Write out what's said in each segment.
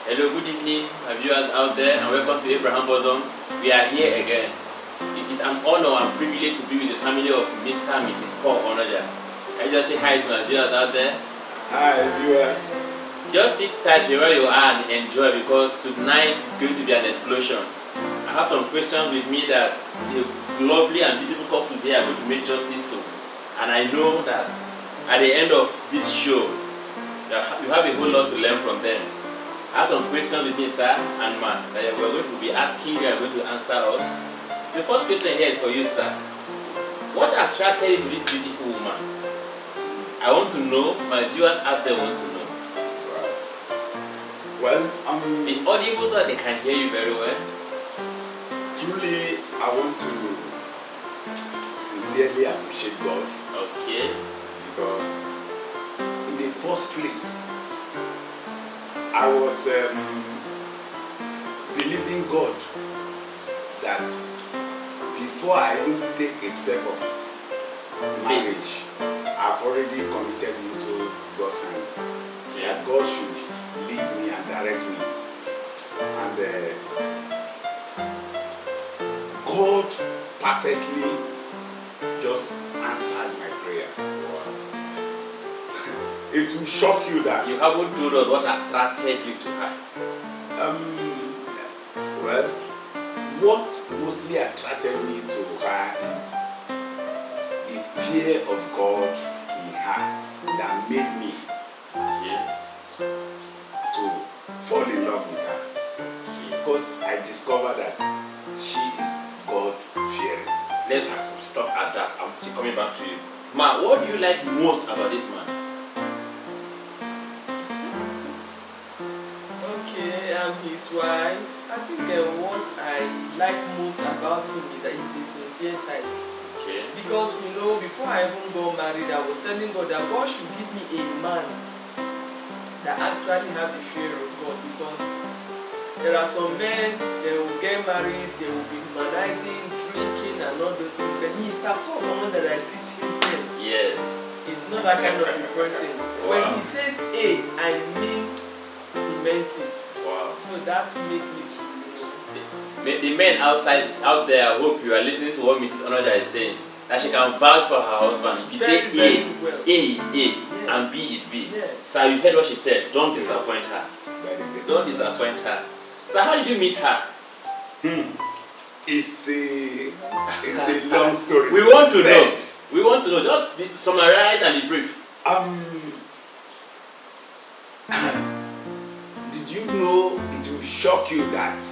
Hello, good evening, my viewers out there, and welcome to Abraham Bosom. We are here again. It is an honor and privilege to be with the family of Mr. and Mrs. Paul Onoja. Can you just say hi to my viewers out there? Hi, viewers. Just sit tight wherever you are and enjoy, because tonight is going to be an explosion. I have some questions with me that the lovely and beautiful couples here are going to make justice to. And I know that at the end of this show, you have a whole lot to learn from them. I have some questions with me, sir and ma, that we are going to be asking, you are going to answer us. The first question here is for you, sir. What attracted you to this beautiful woman? I want to know, my viewers out there want to know. Well, Be audible so that they can hear you very well. truly, I want to sincerely appreciate God Okay. because, in the first place, I was believing God that before I even take a step of marriage, I've already committed into God's hands. Yeah. That God should lead me and direct me. And God perfectly just answered my prayers. It will shock you that. You haven't told us what attracted you to her. Well, what mostly attracted me to her is the fear of God in her that made me Okay. to fall in love with her. Okay. Because I discovered that she is God fearing. Let's stop at that. I'm still coming back to you. Ma, what do you like most about this man? Okay, I'm his wife. I think what I like most about him is that he's a sincere type. Okay. Because before I even got married, I was telling God that God should give me a man that actually have the fear of God. Because there are some men, they will get married, they will be humanizing, drinking, and all those things. But Mr. Paul, the one that I see him here, Yes. he's not that kind of a person. When Wow. he says A, I mean he meant it. Wow. So that made me to The men out there, I hope you are listening to what Mrs. Onoja is saying. That she can vouch for her husband. If you say very A, well. A is A, Yes. and B is B. Yes. So you heard what she said. Don't disappoint her. By the grace Don't of God. disappoint her. So how did you meet her? It's a long story. We want to know. But, We want to know. Just summarize and be brief. Did you know it will shock you that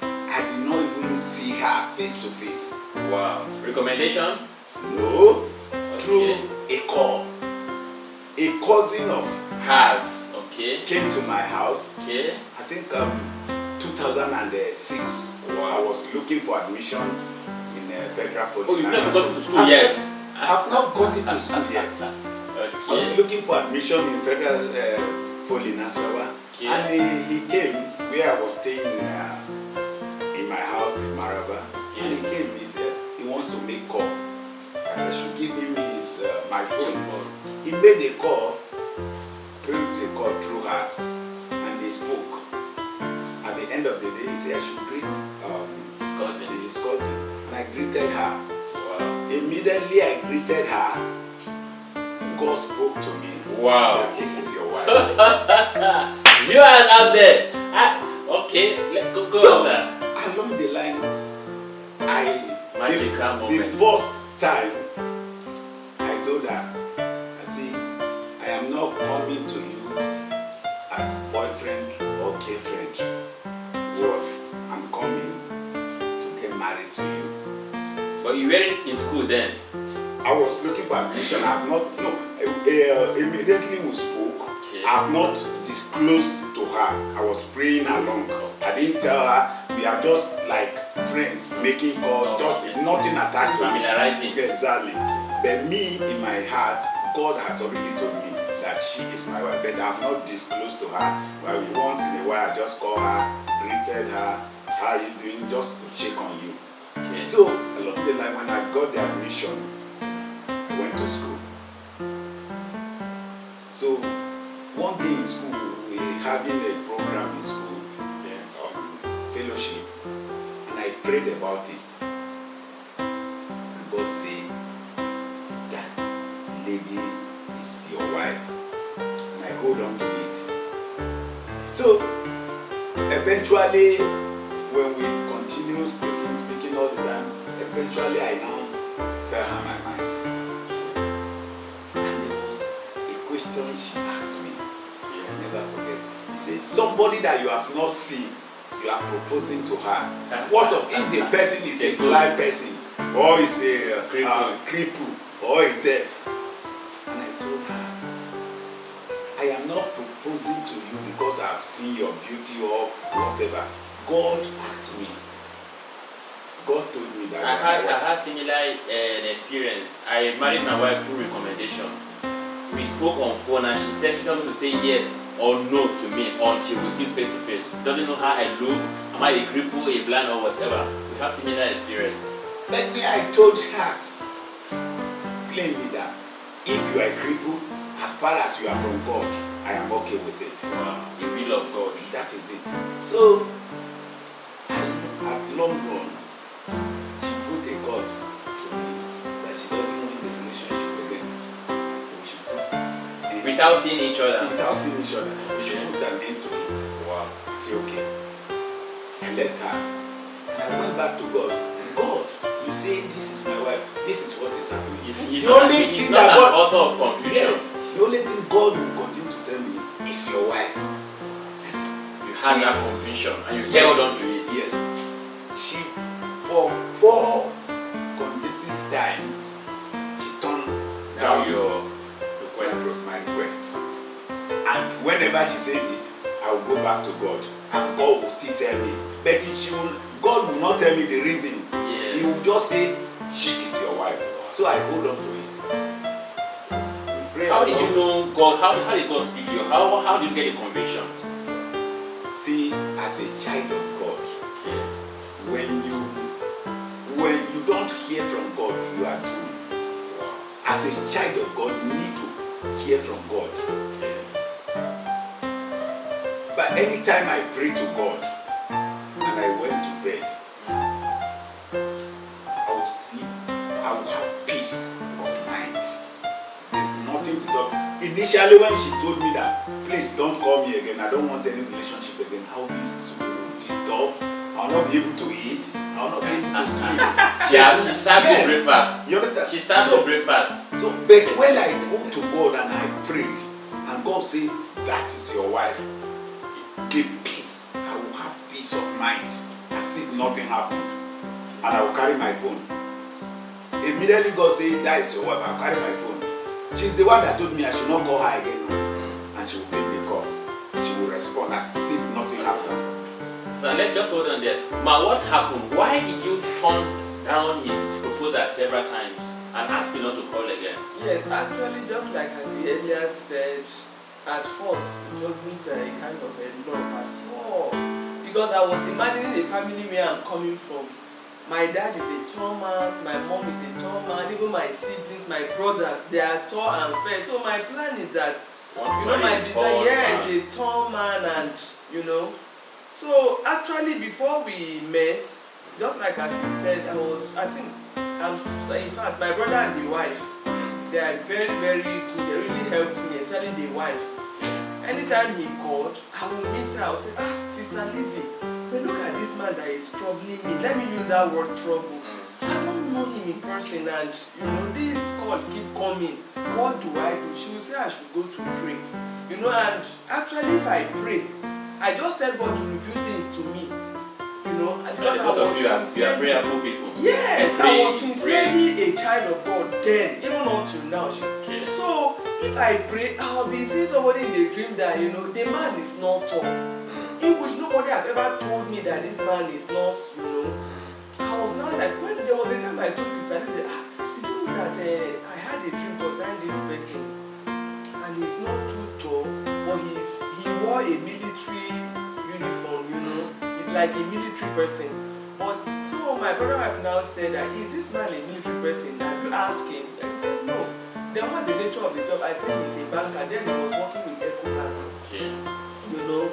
I did not even see her face to face? Wow. Recommendation? No, Okay. through a call. A cousin of hers Okay. came to my house. Okay. I think 2006. I Wow. was looking for admission in Federal Poly. Oh, you've never gotten to school yet? I've not got into school yet. I was Okay. looking for admission in Federal Poly Nasarawa, Okay. and he came where I was staying in my house in Maraba. Okay. And he came. He said he wants to make call. That I should give him my phone. He made a call, made a call through her, and they spoke. At the end of the day, he said I should greet Cousin. his cousin, and I greeted her. Wow. Immediately I greeted her, God spoke to me. Wow. That this is your wife. You are out there. Okay, let's go, So, sir. along the line, Magical the moment. first time I told her, I see, I am not coming to you as boyfriend or girlfriend. What? I'm coming to get married to you. But you weren't in school then. I was looking for admission. I have not, no, immediately we spoke. Okay. I have not disclosed to her. I was praying along. I didn't tell her. We are just like friends, making calls, just Okay. nothing attached to it. Familiarizing. Exactly. But me, in my heart, God has already told me that she is my wife. But I have not disclosed to her. Well, once in a while, I just call her, greeted her, how are you doing, just to check on you. Okay. So, along the line, when I got the admission, I went to school. So, one in school, we having a program in school on fellowship, and I prayed about it. And God said, that lady is your wife, and I hold on to it. So eventually, when we continue speaking all the time, eventually I now tell her my mind. And there was a question she asked me. I'll never forget. He says, somebody that you have not seen, you are proposing to her. What of if the person is a blind person, or is a cripple, or a deaf? And I told her, I am not proposing to you because I have seen your beauty or whatever. God asked me. God told me that. I had similar experience. I married my wife through recommendation. We spoke on phone and she said she's not going to say yes or no to me until we see face to face. Doesn't know how I look, am I a cripple, a blind or whatever. We have similar experience. But me, I told her plainly that if you are a cripple, as far as you are from God, I am okay with it. Wow, the will of God. That is it. So, at long run, she put a God to me that she doesn't want the relationship again. We should put Without seeing each other. Without seeing each other. We should put an end to it. Wow. I said, okay. I left her and I went back to God. God, you say this is my wife. This is what is happening. He's the only thing that God, author of confusion. yes, the only thing God will continue to tell me is your wife. You had that confusion and you held on to it. Yes. She, for 4 consecutive times, she turned down your request. my request. And whenever she said it, I will go back to God. And God will still tell me. But God will not tell me the reason. Yeah. He will just say, she is your wife. So I hold on to it. How did you know God? How did God speak to you? How did you get a conviction? See, as a child of God, Okay. when you don't hear from God, you are doomed. As a child of God, you need to hear from God. Okay. But anytime I pray to God and I went to bed, I will sleep. I will have peace of mind. There's nothing to stop. Initially, when she told me that, please don't call me again, I don't want any relationship again, I will be so disturbed. I will not be able to eat. I will not be able to sleep. She served you breakfast. You understand? She served you breakfast. So, but when I go to God and I prayed, and God said, that is your wife, give peace. I will have peace of mind, as if nothing happened. And I will carry my phone. Immediately God said, that is your wife, I will carry my phone. She's the one that told me I should not call her again. And she will pick the call. She will respond as if nothing happened. So let's just hold on there. Ma, what happened? Why did you turn down his proposal several times and ask you not to call again? Yes, actually, just like as he earlier said, at first it wasn't a kind of a love at all. Because I was imagining the family where I'm coming from. My dad is a tall man, my mom is a tall man, even my siblings, my brothers, they are tall and fair. So my plan is that, my desire, yes, a tall man, and So actually, before we met, just like as he said, in fact, my brother and the wife, they are very, very good. They really helped me, especially the wife. Anytime he called, I will meet her. I will say, Sister Lizzie, but look at this man that is troubling me. Let me use that word trouble. I don't know him in person, and this call keep coming. What do? She will say I should go to pray. And actually, if I pray, I just tell God to reveal things to me. Because both of you are prayerful people. Yes, I was sincerely a child of God then, even until now. Okay. So if I pray, I'll be seeing somebody in the dream that the man is not tall. In which nobody have ever told me that this man is not, I was not like, when there was a time I told Sister Lizzie, did you know that I had a dream concerning this person, and he's not too tall, but he wore a military uniform, it's like a military person. But so my brother wife now said that, is this man a military person? Have you asked him? And he said no. Then what's the nature of the job? I said he's a banker. Then he was working with Echo Bank. Okay. You know.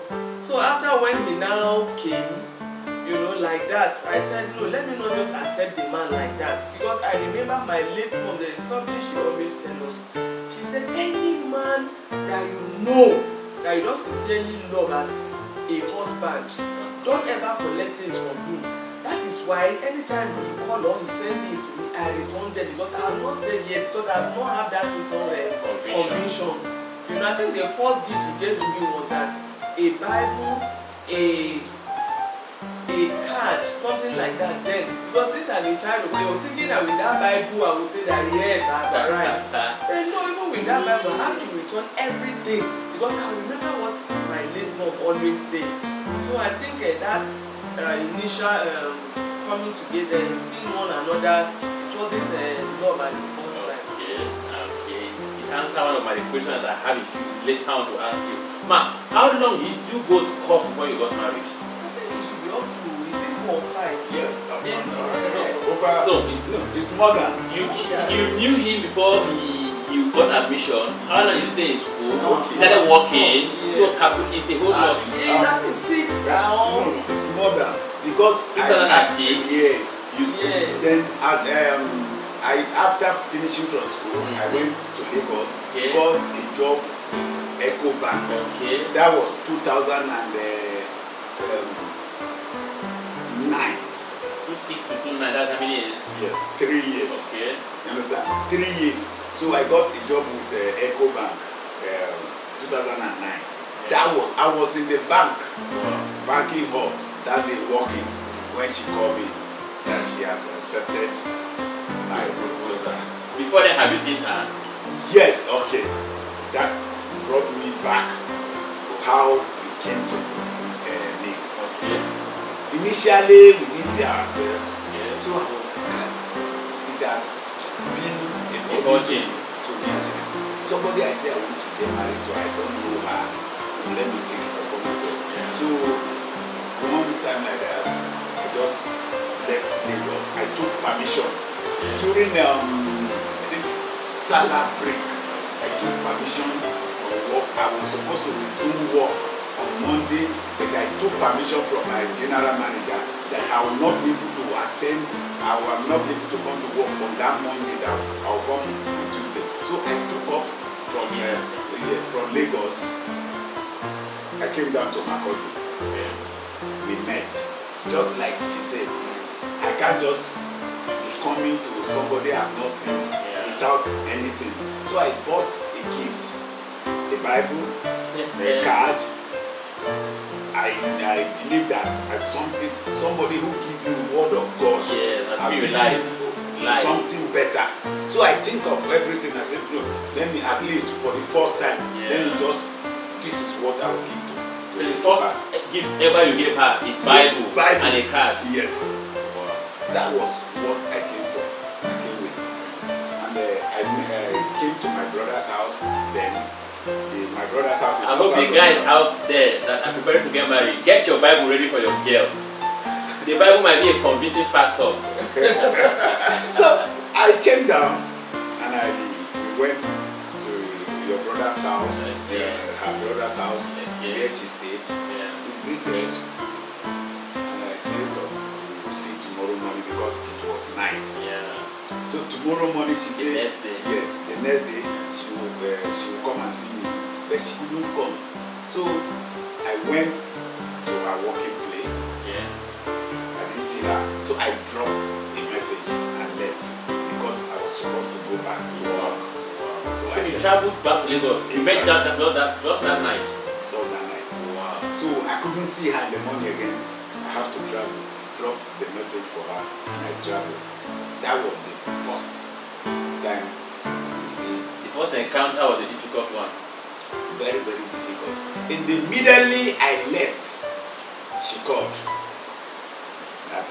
So after when he now came, you know, like that, I said, no, let me not just accept the man like that. Because I remember my late mom, there is something she always tells us. She said, any man that you know that you don't sincerely love as a husband, don't ever collect things from him. That is why anytime he call or he send things to me, I return them because I have not said yet, because I have not had that total conviction. You know, I think the first gift he gave to me was that a Bible, a card, something like that then. Because since I'm a child, I was thinking that with that Bible I would say that yes, I've arrived. And no, even with that Bible, I have to return everything because I remember what my late mom always said. So I think that initial coming together, seeing one another, it wasn't love at the first time. Okay. It answers one of my questions that I have a few later on to ask you. Ma, how long did you go to court before you got married? I think it should be up to, is it 4 or 5? Yes, Yeah. no, it's more than. You knew him before he got admission. How long did he stay in school? Okay. He started working. Yeah. It's a whole lot. It's actually 6 now. No, it's more than because 2006. Yes. Yes. Then after finishing from school, I went to Lagos, got a job with Eco Bank. Okay. That was 2009. 26 to 29, that's how many years? Yes, 3 years. Okay. You understand? 3 years. So I got a job with Eco Bank, 2009. I was in the bank, banking hall that day working when she called me that she has accepted my proposal. Before then, have you seen her? Yes, okay. That brought me back to how we came to meet. Okay. Initially, we didn't see ourselves. Yeah. So I was it has been a body to me. I said, somebody I say I want to get married to, I don't know her. Let me take it upon myself. Yeah. So one time like that, I just left Lagos. I took permission during I think Salah break. I took permission from work. I was supposed to resume work on Monday, but I took permission from my general manager that I will not be able to attend. I will not be able to come to work on that Monday. That I will come on Tuesday. So I took off from Lagos. I came down to Makurdi. We met. Just like she said, I can't just be coming to somebody I've not seen without anything. So I bought a gift, a Bible, a card. I believe that as somebody who gives you the word of God, that's your life. Something better. So I think of everything. I said, no, let me at least for the first time, let me just, this is what I will give to the first gift ever you gave her is Bible and a card. Yes. Wow. That was what I came for. I came with. And I came to my brother's house. Then my brother's house is. I hope the guys out there that are preparing to get married, get your Bible ready for your girl. The Bible might be a convincing factor. So I came down and we went to your brother's house, her brother's house, where she stayed. We greeted, and I said, we'll see tomorrow morning because it was night. So tomorrow morning she said, yes, the next day she will come and see me, but she couldn't come. So I went to her working place. I didn't see her, so I dropped a message and left because I was supposed to go back to work. So you traveled back to Lagos. You met just that night. Just that night. Wow. So I couldn't see her in the morning again. I have to travel, drop the message for her, and I traveled. That was the first time you see. The first encounter was a difficult one. Very, very difficult. Immediately I left, she called that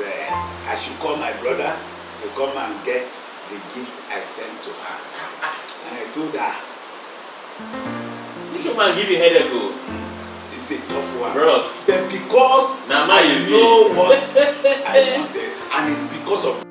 I should call my brother to come and get the gift I sent to her. And I told her, this woman give you headache. It's a tough one. Bros. But because now I know what I wanted, and it's because of